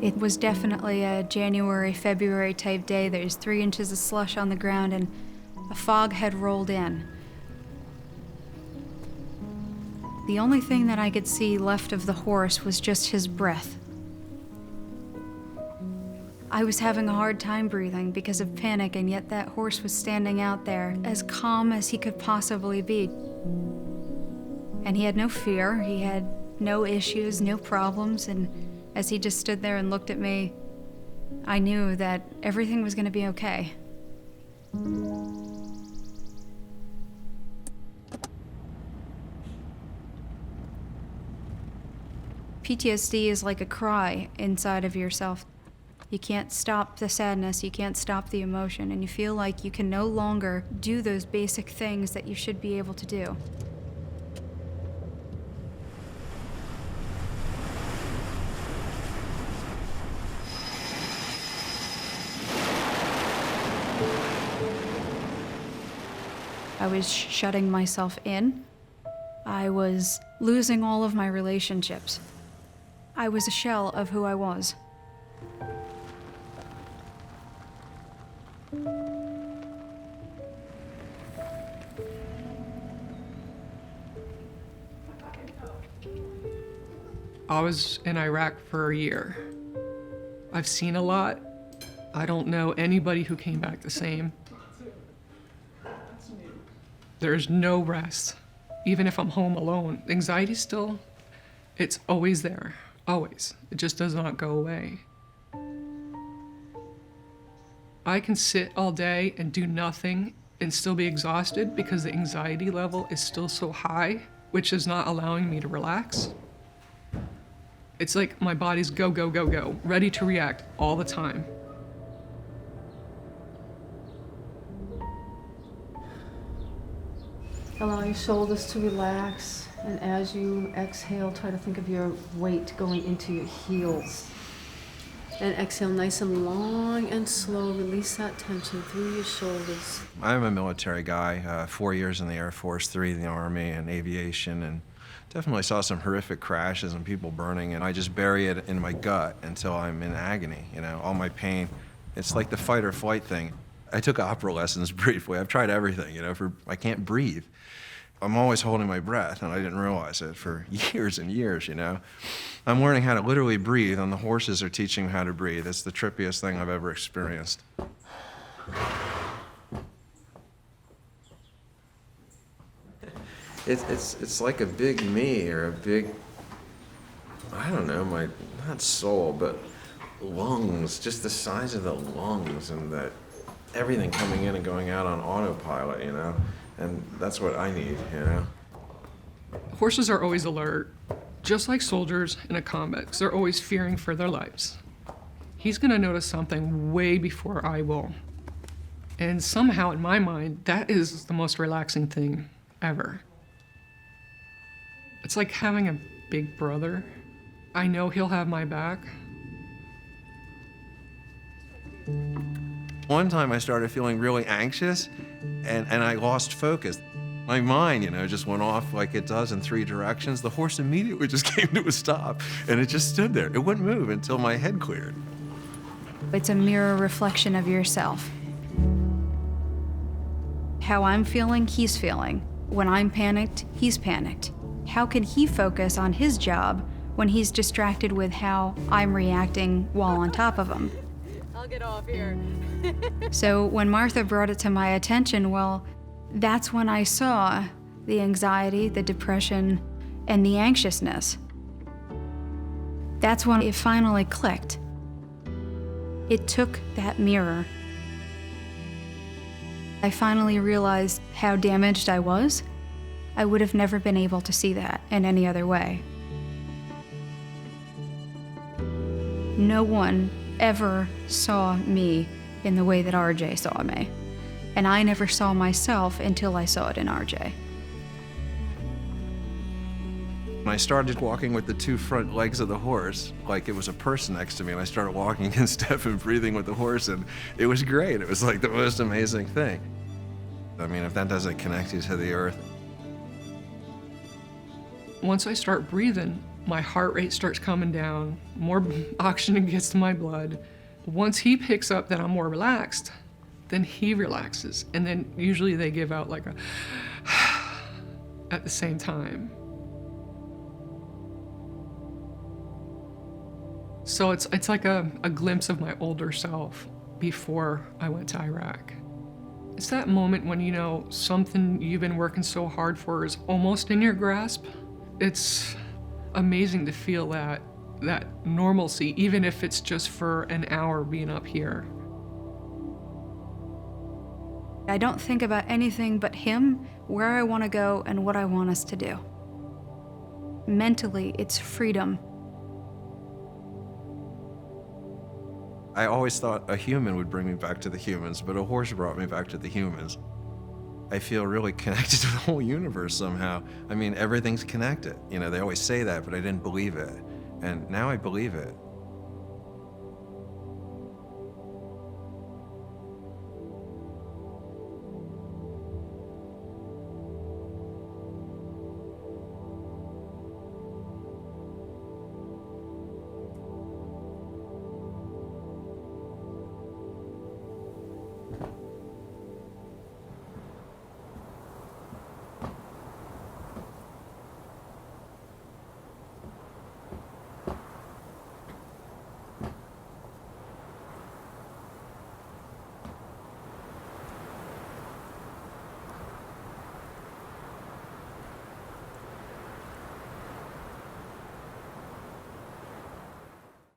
It was definitely a January, February type day. There's 3 inches of slush on the ground and a fog had rolled in. The only thing that I could see left of the horse was just his breath. I was having a hard time breathing because of panic, and yet that horse was standing out there as calm as he could possibly be. And he had no fear, he had no issues, no problems, and as he just stood there and looked at me, I knew that everything was going to be okay. PTSD is like a cry inside of yourself. You can't stop the sadness, you can't stop the emotion, and you feel like you can no longer do those basic things that you should be able to do. I was shutting myself in. I was losing all of my relationships. I was a shell of who I was. I was in Iraq for a year. I've seen a lot. I don't know anybody who came back the same. There's no rest. Even if I'm home alone, anxiety still, it's always there, always. It just does not go away. I can sit all day and do nothing and still be exhausted because the anxiety level is still so high, which is not allowing me to relax. It's like my body's go, go, go, go, ready to react all the time. Allow your shoulders to relax, and as you exhale, try to think of your weight going into your heels. And exhale nice and long and slow. Release that tension through your shoulders. I'm a military guy, 4 years in the Air Force, 3 in the Army and aviation, and definitely saw some horrific crashes and people burning, and I just bury it in my gut until I'm in agony, you know, all my pain. It's like the fight or flight thing. I took opera lessons briefly. I've tried everything, you know, I can't breathe. I'm always holding my breath, and I didn't realize it for years and years, you know. I'm learning how to literally breathe, and the horses are teaching me how to breathe. It's the trippiest thing I've ever experienced. It's like a big me, or a big, I don't know, my, not soul, but lungs, just the size of the lungs, and that everything coming in and going out on autopilot, you know? And that's what I need, you know? Horses are always alert, just like soldiers in a combat, 'cause they're always fearing for their lives. He's gonna notice something way before I will. And somehow, in my mind, that is the most relaxing thing ever. It's like having a big brother. I know he'll have my back. One time I started feeling really anxious, and I lost focus. My mind, you know, just went off like it does in 3 directions. The horse immediately just came to a stop, and it just stood there. It wouldn't move until my head cleared. It's a mirror reflection of yourself. How I'm feeling, he's feeling. When I'm panicked, he's panicked. How can he focus on his job when he's distracted with how I'm reacting while on top of him? I'll get off here. So when Martha brought it to my attention, well, that's when I saw the anxiety, the depression, and the anxiousness. That's when it finally clicked. It took that mirror. I finally realized how damaged I was. I would have never been able to see that in any other way. No one ever saw me in the way that RJ saw me. And I never saw myself until I saw it in RJ. When I started walking with the 2 front legs of the horse, like it was a person next to me, and I started walking in step and breathing with the horse, and it was great. It was like the most amazing thing. I mean, if that doesn't connect you to the earth. Once I start breathing, My heart rate starts coming down, more oxygen gets to my blood. Once he picks up that I'm more relaxed, then he relaxes. And then usually they give out like a at the same time. So it's like a glimpse of my older self before I went to Iraq. It's that moment when you know something you've been working so hard for is almost in your grasp. It's amazing to feel that normalcy, even if it's just for an hour being up here. I don't think about anything but him, where I want to go, and what I want us to do. Mentally, it's freedom. I always thought a human would bring me back to the humans, but a horse brought me back to the humans. I feel really connected to the whole universe somehow. I mean, everything's connected. You know, they always say that, but I didn't believe it. And now I believe it.